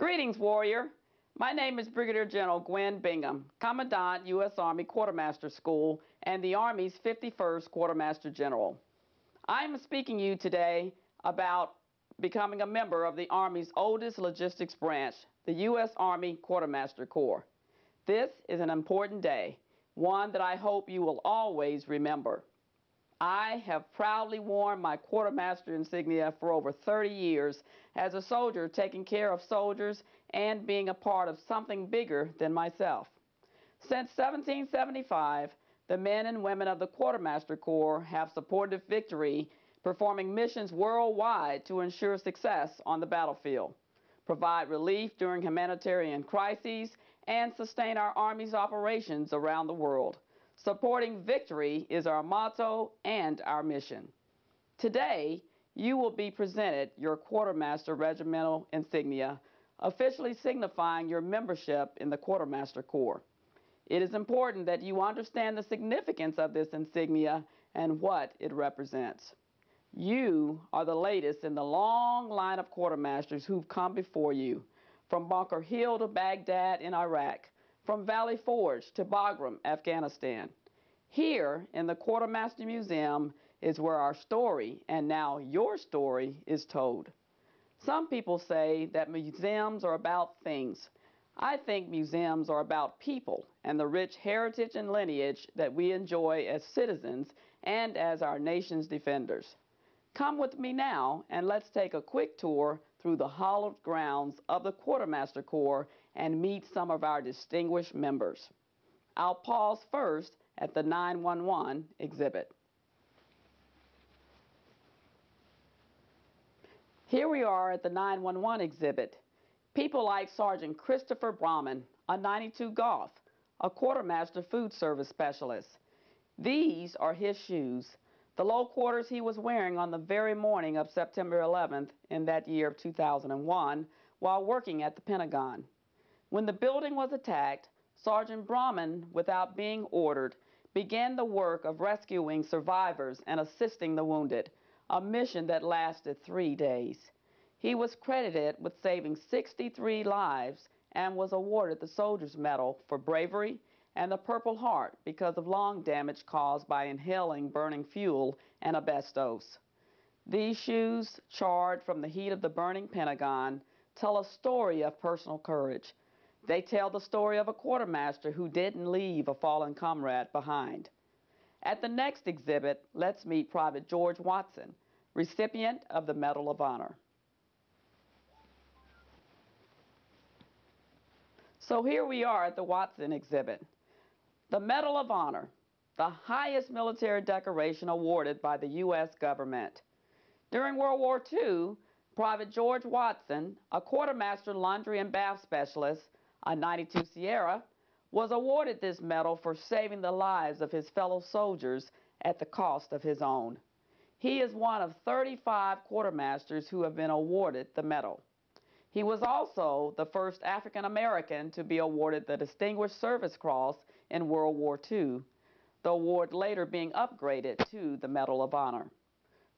Greetings, warrior. My name is Brigadier General Gwen Bingham, Commandant, U.S. Army Quartermaster School and the Army's 51st Quartermaster General. I am speaking to you today about becoming a member of the Army's oldest logistics branch, the U.S. Army Quartermaster Corps. This is an important day, one that I hope you will always remember. I have proudly worn my quartermaster insignia for over 30 years as a soldier, taking care of soldiers and being a part of something bigger than myself. Since 1775, the men and women of the Quartermaster Corps have supported victory, performing missions worldwide to ensure success on the battlefield, provide relief during humanitarian crises, and sustain our Army's operations around the world. Supporting victory is our motto and our mission. Today, you will be presented your Quartermaster Regimental insignia, officially signifying your membership in the Quartermaster Corps. It is important that you understand the significance of this insignia and what it represents. You are the latest in the long line of quartermasters who've come before you, from Bunker Hill to Baghdad in Iraq, from Valley Forge to Bagram, Afghanistan. Here in the Quartermaster Museum is where our story, and now your story, is told. Some people say that museums are about things. I think museums are about people and the rich heritage and lineage that we enjoy as citizens and as our nation's defenders. Come with me now and let's take a quick tour through the hallowed grounds of the Quartermaster Corps and meet some of our distinguished members. I'll pause first at the 911 exhibit. Here we are at the 911 exhibit. People like Sergeant Christopher Brahman, a 92 Golf, a Quartermaster Food Service Specialist. These are his shoes, the low quarters he was wearing on the very morning of September 11th in that year of 2001 while working at the Pentagon. When the building was attacked, Sergeant Brahman, without being ordered, began the work of rescuing survivors and assisting the wounded, a mission that lasted 3 days. He was credited with saving 63 lives and was awarded the Soldier's Medal for bravery and the Purple Heart because of lung damage caused by inhaling burning fuel and asbestos. These shoes, charred from the heat of the burning Pentagon, tell a story of personal courage. They tell the story of a quartermaster who didn't leave a fallen comrade behind. At the next exhibit, let's meet Private George Watson, recipient of the Medal of Honor. So here we are at the Watson exhibit. The Medal of Honor, the highest military decoration awarded by the U.S. government. During World War II, Private George Watson, a quartermaster laundry and bath specialist, a 92 Sierra, was awarded this medal for saving the lives of his fellow soldiers at the cost of his own. He is one of 35 quartermasters who have been awarded the medal. He was also the first African American to be awarded the Distinguished Service Cross in World War II, the award later being upgraded to the Medal of Honor.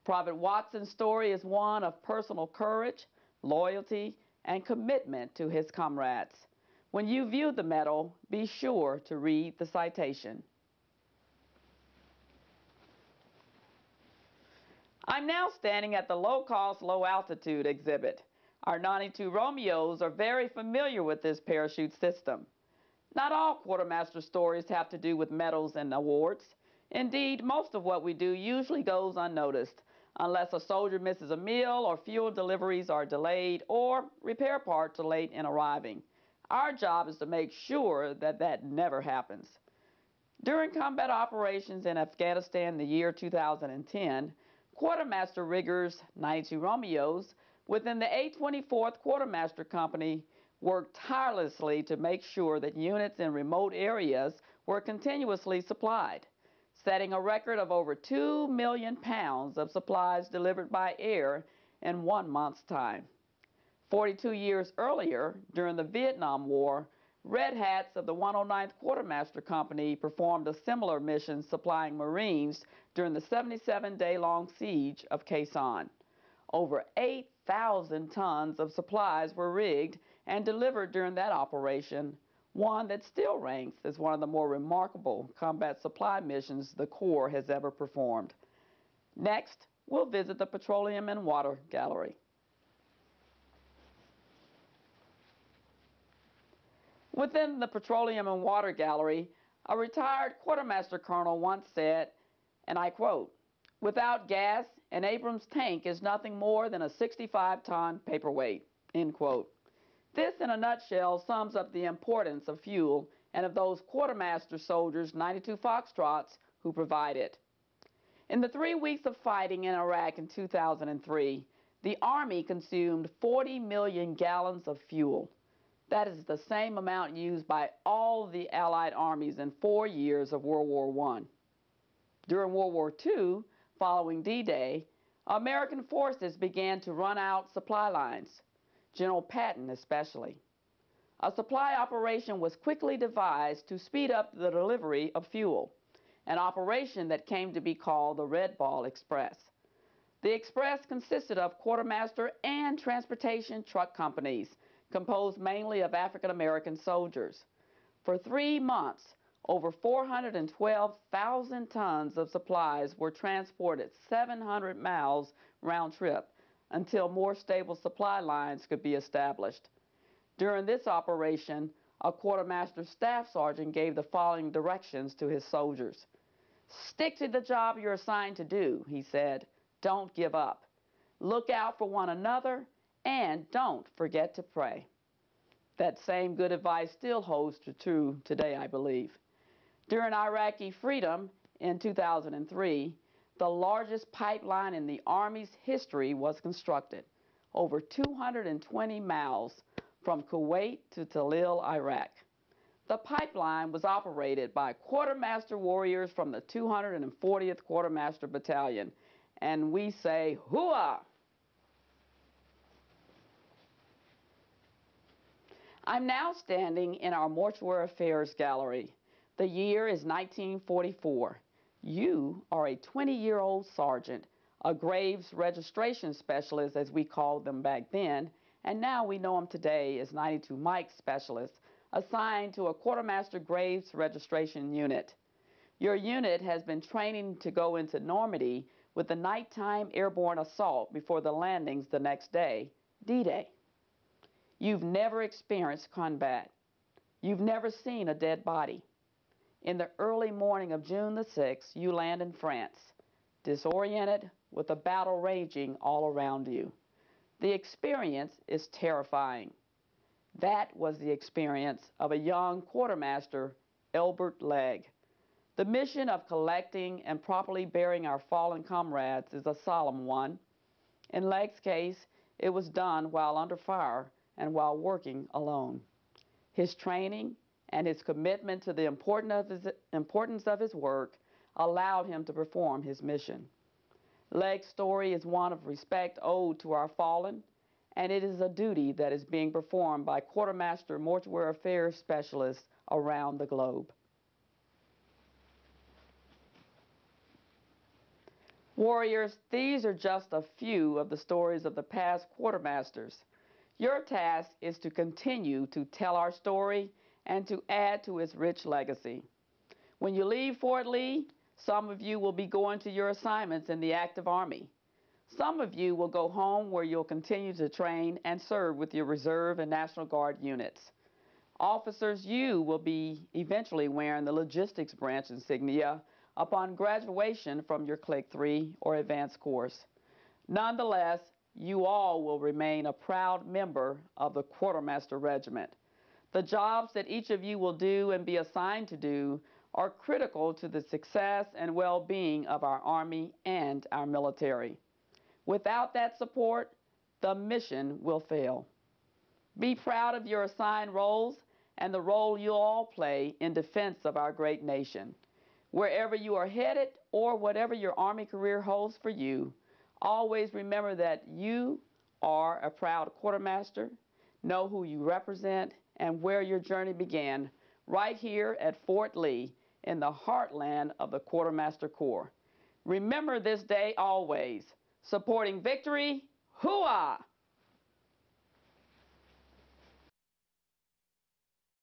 Private Watson's story is one of personal courage, loyalty, and commitment to his comrades. When you view the medal, be sure to read the citation. I'm now standing at the low-cost, low-altitude exhibit. Our 92 Romeos are very familiar with this parachute system. Not all quartermaster stories have to do with medals and awards. Indeed, most of what we do usually goes unnoticed, unless a soldier misses a meal or fuel deliveries are delayed or repair parts are late in arriving. Our job is to make sure that that never happens. During combat operations in Afghanistan in the year 2010, Quartermaster riggers, 92 Romeos, within the 824th Quartermaster Company worked tirelessly to make sure that units in remote areas were continuously supplied, setting a record of over 2 million pounds of supplies delivered by air in 1 month's time. 42 years earlier, during the Vietnam War, Red Hats of the 109th Quartermaster Company performed a similar mission supplying Marines during the 77-day-long siege of Quezon. Over 1,000 tons of supplies were rigged and delivered during that operation, one that still ranks as one of the more remarkable combat supply missions the Corps has ever performed. Next, we'll visit the Petroleum and Water Gallery. Within the Petroleum and Water Gallery, a retired quartermaster colonel once said, and I quote, "Without gas, an Abrams tank is nothing more than a 65-ton paperweight," end quote. This, in a nutshell, sums up the importance of fuel and of those quartermaster soldiers, 92 Foxtrots, who provide it. In the 3 weeks of fighting in Iraq in 2003, the Army consumed 40 million gallons of fuel. That is the same amount used by all the Allied armies in 4 years of World War I. During World War II, following D-Day, American forces began to run out supply lines, General Patton especially. A supply operation was quickly devised to speed up the delivery of fuel, an operation that came to be called the Red Ball Express. The Express consisted of quartermaster and transportation truck companies, composed mainly of African American soldiers. For 3 months, over 412,000 tons of supplies were transported 700 miles round trip until more stable supply lines could be established. During this operation, a quartermaster staff sergeant gave the following directions to his soldiers. "Stick to the job you're assigned to do," he said. "Don't give up. Look out for one another, and don't forget to pray." That same good advice still holds true today, I believe. During Iraqi freedom in 2003, the largest pipeline in the Army's history was constructed, over 220 miles from Kuwait to Talil, Iraq. The pipeline was operated by quartermaster warriors from the 240th Quartermaster Battalion, and we say, hooah! I'm now standing in our Mortuary Affairs Gallery. The year is 1944. You are a 20-year-old sergeant, a graves registration specialist, as we called them back then, and now we know them today as 92 Mike specialists, assigned to a quartermaster graves registration unit. Your unit has been training to go into Normandy with the nighttime airborne assault before the landings the next day, D-Day. You've never experienced combat. You've never seen a dead body. In the early morning of June the 6th, you land in France, disoriented with a battle raging all around you. The experience is terrifying. That was the experience of a young quartermaster, Elbert Legg. The mission of collecting and properly burying our fallen comrades is a solemn one. In Legg's case, it was done while under fire and while working alone. His training and his commitment to the importance of his work allowed him to perform his mission. Legg's story is one of respect owed to our fallen, and it is a duty that is being performed by quartermaster mortuary affairs specialists around the globe. Warriors, these are just a few of the stories of the past quartermasters. Your task is to continue to tell our story and to add to its rich legacy. When you leave Fort Lee, some of you will be going to your assignments in the active Army. Some of you will go home where you'll continue to train and serve with your Reserve and National Guard units. Officers, you will be eventually wearing the logistics branch insignia upon graduation from your Click 3 or advanced course. Nonetheless, you all will remain a proud member of the Quartermaster Regiment. The jobs that each of you will do and be assigned to do are critical to the success and well-being of our Army and our military. Without that support, the mission will fail. Be proud of your assigned roles and the role you all play in defense of our great nation. Wherever you are headed or whatever your Army career holds for you, always remember that you are a proud quartermaster, know who you represent, and where your journey began, right here at Fort Lee in the heartland of the Quartermaster Corps. Remember this day always, supporting victory, hooah!